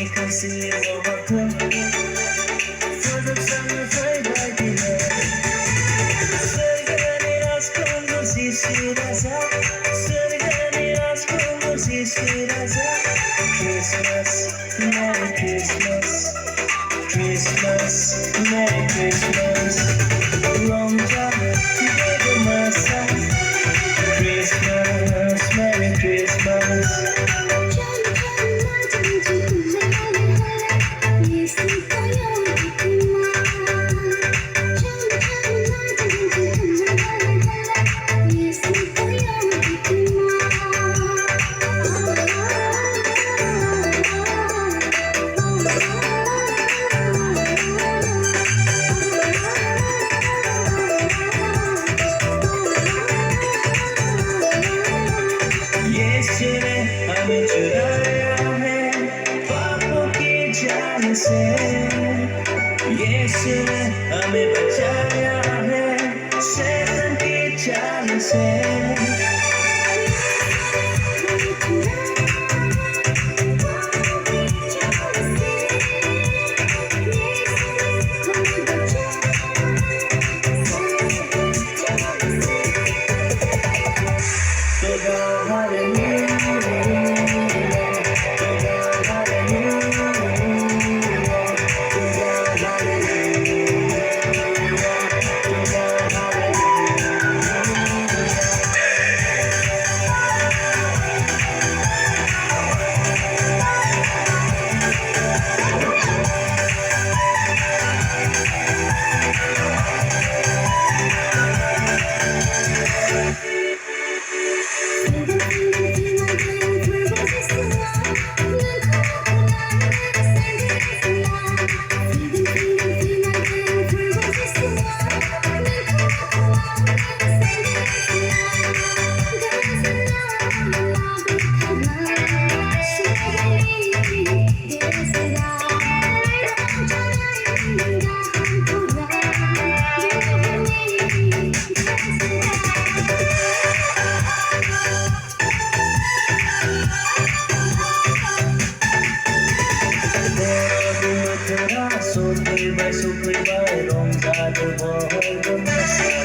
kasi mo ako. Fazla faydalı. Sevgini aşkın sisiraza. Sevgini aşkın sisiraza. Christmas, Merry Christmas. Christmas, Merry Christmas. Lonca bir masa. Christmas, Merry Christmas. हमें चुराया है पापों की जान से, यीशु ने हमें